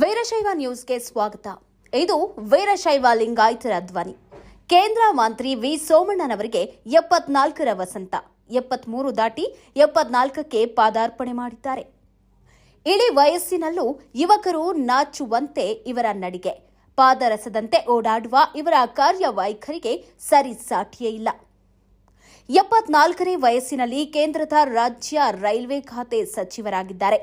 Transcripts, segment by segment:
ವೀರಶೈವ ನ್ಯೂಸ್ಗೆ ಸ್ವಾಗತ. ಇದು ವೀರಶೈವ ಲಿಂಗಾಯತರ ಧ್ವನಿ. ಕೇಂದ್ರ ಮಂತ್ರಿ ವಿ ಸೋಮಣ್ಣನವರಿಗೆ 74ರ ವಸಂತ. 73 ದಾಟಿ 74ಕ್ಕೆ ಪಾದಾರ್ಪಣೆ ಮಾಡಿದ್ದಾರೆ. ಇಳಿ ವಯಸ್ಸಿನಲ್ಲೂ ಯುವಕರು ನಾಚುವಂತೆ ಇವರ ನಡಿಗೆ, ಪಾದರಸದಂತೆ ಓಡಾಡುವ ಇವರ ಕಾರ್ಯವೈಖರಿಗೆ ಸರಿಸಾಟಿಯೇ ಇಲ್ಲ. 74ನೇ ವಯಸ್ಸಿನಲ್ಲಿ ಕೇಂದ್ರದ ರಾಜ್ಯ ರೈಲ್ವೆ ಖಾತೆ ಸಚಿವರಾಗಿದ್ದಾರೆ.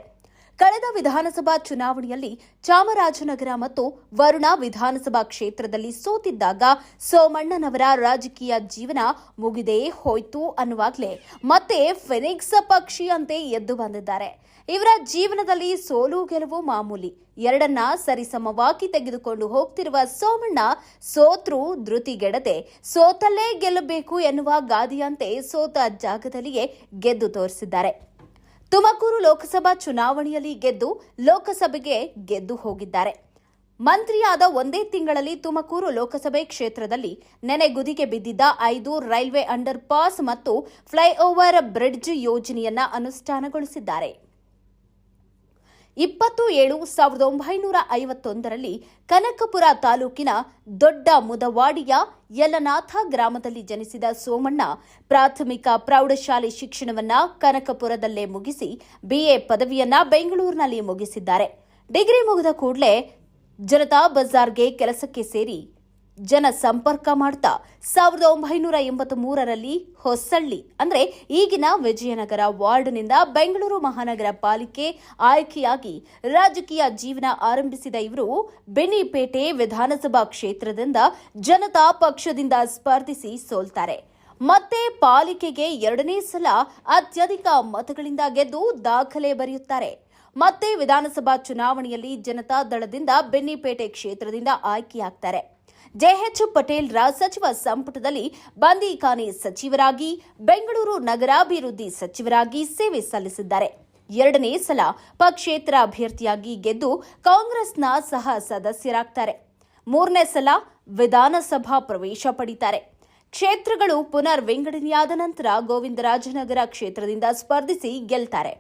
ಕಳೆದ ವಿಧಾನಸಭಾ ಚುನಾವಣೆಯಲ್ಲಿ ಚಾಮರಾಜನಗರ ಮತ್ತು ವರುಣಾ ವಿಧಾನಸಭಾ ಕ್ಷೇತ್ರದಲ್ಲಿ ಸೋತಿದ್ದಾಗ ಸೋಮಣ್ಣನವರ ರಾಜಕೀಯ ಜೀವನ ಮುಗಿದೇ ಹೋಯ್ತು ಅನ್ನುವಾಗಲೇ ಮತ್ತೆ ಫೆನಿಕ್ಸ್ ಪಕ್ಷಿಯಂತೆ ಎದ್ದು ಬಂದಿದ್ದಾರೆ. ಇವರ ಜೀವನದಲ್ಲಿ ಸೋಲು ಗೆಲುವು ಮಾಮೂಲಿ, ಎರಡನ್ನ ಸರಿಸಮವಾಗಿ ತೆಗೆದುಕೊಂಡು ಹೋಗ್ತಿರುವ ಸೋಮಣ್ಣ ಸೋತ್ರು ಧೃತಿಗೆಡದೆ ಸೋತಲ್ಲೇ ಗೆಲ್ಲಬೇಕು ಎನ್ನುವ ಗಾದೆಯಂತೆ ಸೋತ ಜಾಗದಲ್ಲಿಯೇ ಗೆದ್ದು ತೋರಿಸಿದ್ದಾರೆ. ತುಮಕೂರು ಲೋಕಸಭಾ ಚುನಾವಣೆಯಲ್ಲಿ ಗೆದ್ದು ಲೋಕಸಭೆಗೆ ಗೆದ್ದು ಹೋಗಿದ್ದಾರೆ. ಮಂತ್ರಿಯಾದ ಒಂದೇ ತಿಂಗಳಲ್ಲಿ ತುಮಕೂರು ಲೋಕಸಭೆ ಕ್ಷೇತ್ರದಲ್ಲಿ ನೆನೆಗುದಿಗೆ ಬಿದ್ದಿದ್ದ 5 ರೈಲ್ವೆ ಅಂಡರ್ ಪಾಸ್ ಮತ್ತು ಫ್ಲೈಓವರ್ ಬ್ರಿಡ್ಜ್ ಯೋಜನೆಯನ್ನ ಅನುಷ್ಠಾನಗೊಳಿಸಿದ್ದಾರೆ. 27/1951ರಲ್ಲಿ ಕನಕಪುರ ತಾಲೂಕಿನ ದೊಡ್ಡ ಮುದವಾಡಿಯ ಯಲ್ಲನಾಥ ಗ್ರಾಮದಲ್ಲಿ ಜನಿಸಿದ ಸೋಮಣ್ಣ ಪ್ರಾಥಮಿಕ ಪ್ರೌಢಶಾಲೆ ಶಿಕ್ಷಣವನ್ನ ಕನಕಪುರದಲ್ಲೇ ಮುಗಿಸಿ BA ಪದವಿಯನ್ನ ಬೆಂಗಳೂರಿನಲ್ಲಿ ಮುಗಿಸಿದ್ದಾರೆ. ಡಿಗ್ರಿ ಮುಗಿದ ಕೂಡಲೇ ಜನತಾ ಬಜಾರ್ಗೆ ಕೆಲಸಕ್ಕೆ ಸೇರಿ ಜನ ಸಂಪರ್ಕ ಮಾಡ್ತಾ 1983ರಲ್ಲಿ ಹೊಸಳ್ಳಿ ಅಂದ್ರೆ ಈಗಿನ ವಿಜಯನಗರ ವಾರ್ಡ್ನಿಂದ ಬೆಂಗಳೂರು ಮಹಾನಗರ ಪಾಲಿಕೆ ಆಯ್ಕೆಯಾಗಿ ರಾಜಕೀಯ ಜೀವನ ಆರಂಭಿಸಿದ ಇವರು ಬೆನ್ನಿಪೇಟೆ ವಿಧಾನಸಭಾ ಕ್ಷೇತ್ರದಿಂದ ಜನತಾ ಪಕ್ಷದಿಂದ ಸ್ಪರ್ಧಿಸಿ ಸೋಲ್ತಾರೆ. ಮತ್ತೆ ಪಾಲಿಕೆಗೆ 2ನೇ ಸಲ ಅತ್ಯಧಿಕ ಮತಗಳಿಂದ ಗೆದ್ದು ದಾಖಲೆ ಬರೆಯುತ್ತಾರೆ. ಮತ್ತೆ ವಿಧಾನಸಭಾ ಚುನಾವಣೆಯಲ್ಲಿ ಜನತಾ ದಳದಿಂದ ಬೆನ್ನಿಪೇಟೆ ಕ್ಷೇತ್ರದಿಂದ ಆಯ್ಕೆಯಾಗ್ತಾರೆ. JH ಪಟೇಲ್ ಸಚಿವ ಸಂಪುಟದಲ್ಲಿ ಬಂದೀಖಾನೆ ಸಚಿವರಾಗಿ, ಬೆಂಗಳೂರು ನಗರಾಭಿವೃದ್ಧಿ ಸಚಿವರಾಗಿ ಸೇವೆ ಸಲ್ಲಿಸಿದ್ದಾರೆ. 2ನೇ ಸಲ ಪಕ್ಷೇತರ ಅಭ್ಯರ್ಥಿಯಾಗಿ ಗೆದ್ದು ಕಾಂಗ್ರೆಸ್ನ ಸಹ ಸದಸ್ಯರಾಗ್ತಾರೆ. 3ನೇ ಸಲ ವಿಧಾನಸಭಾ ಪ್ರವೇಶ ಪಡಿತಾರೆ. ಕ್ಷೇತ್ರಗಳು ಪುನರ್ ವಿಂಗಡಣೆಯಾದ ನಂತರ ಗೋವಿಂದರಾಜನಗರ ಕ್ಷೇತ್ರದಿಂದ ಸ್ಪರ್ಧಿಸಿ ಗೆಲ್ತಾರೆ.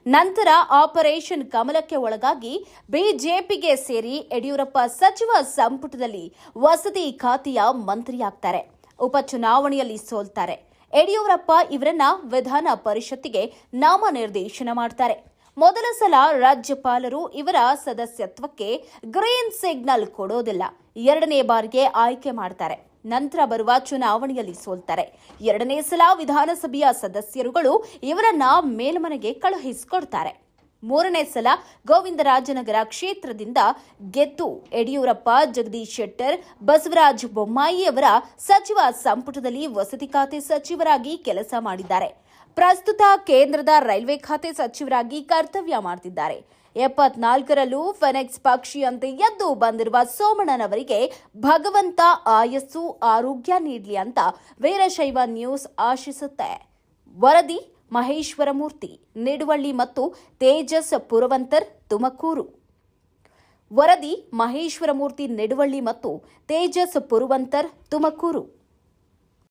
ನಂತರ ಆಪರೇಷನ್ ಕಮಲಕ್ಕೆ ಒಳಗಾಗಿ ಬಿಜೆಪಿಗೆ ಸೇರಿ ಯಡಿಯೂರಪ್ಪ ಸಚಿವ ಸಂಪುಟದಲ್ಲಿ ವಸತಿ ಖಾತೆಯ ಮಂತ್ರಿಯಾಗ್ತಾರೆ. ಉಪಚುನಾವಣೆಯಲ್ಲಿ ಸೋಲ್ತಾರೆ. ಯಡಿಯೂರಪ್ಪ ಇವರನ್ನ ವಿಧಾನ ಪರಿಷತ್ತಿಗೆ ನಾಮನಿರ್ದೇಶನ ಮಾಡ್ತಾರೆ. ಮೊದಲ ಸಲ ರಾಜ್ಯಪಾಲರು ಇವರ ಸದಸ್ಯತ್ವಕ್ಕೆ ಗ್ರೀನ್ ಸಿಗ್ನಲ್ ಕೊಡೋದಿಲ್ಲ. 2ನೇ ಬಾರಿಗೆ ಆಯ್ಕೆ ಮಾಡ್ತಾರೆ. ನಂತರ ಬರುವ ಚುನಾವಣೆಯಲ್ಲಿ ಸೋಲ್ತಾರೆ. 2ನೇ ಸಲ ವಿಧಾನಸಭೆಯ ಸದಸ್ಯರುಗಳು ಇವರನ್ನ ಮೇಲ್ಮನೆಗೆ ಕಳುಹಿಸಿಕೊಡ್ತಾರೆ. 3ನೇ ಸಲ ಗೋವಿಂದರಾಜನಗರ ಕ್ಷೇತ್ರದಿಂದ ಗೆದ್ದು ಯಡಿಯೂರಪ್ಪ, ಜಗದೀಶ್ ಶೆಟ್ಟರ್, ಬಸವರಾಜ ಬೊಮ್ಮಾಯಿ ಅವರ ಸಚಿವ ಸಂಪುಟದಲ್ಲಿ ವಸತಿ ಖಾತೆ ಸಚಿವರಾಗಿ ಕೆಲಸ ಮಾಡಿದ್ದಾರೆ. ಪ್ರಸ್ತುತ ಕೇಂದ್ರದ ರೈಲ್ವೆ ಖಾತೆ ಸಚಿವರಾಗಿ ಕರ್ತವ್ಯ ಮಾಡ್ತಿದ್ದಾರೆ. 74ರಲ್ಲೂ ಫೆನಿಕ್ಸ್ ಪಕ್ಷಿಯಂತೆ ಎದ್ದು ಬಂದಿರುವ ಸೋಮಣ್ಣನವರಿಗೆ ಭಗವಂತ ಆಯಸ್ಸು ಆರೋಗ್ಯ ನೀಡಲಿ ಅಂತ ವೀರಶೈವ ನ್ಯೂಸ್ ಆಶಿಸುತ್ತೆ. ವರದಿ ಮಹೇಶ್ವರಮೂರ್ತಿ, ನಿಡುವಳ್ಳಿ ಮತ್ತು ತೇಜಸ್ ಪುರವಂತರ್, ತುಮಕೂರು. ವರದಿ ಮಹೇಶ್ವರಮೂರ್ತಿ, ನಿಡುವಳ್ಳಿ ಮತ್ತು ತೇಜಸ್ ಪುರವಂತರ್, ತುಮಕೂರು.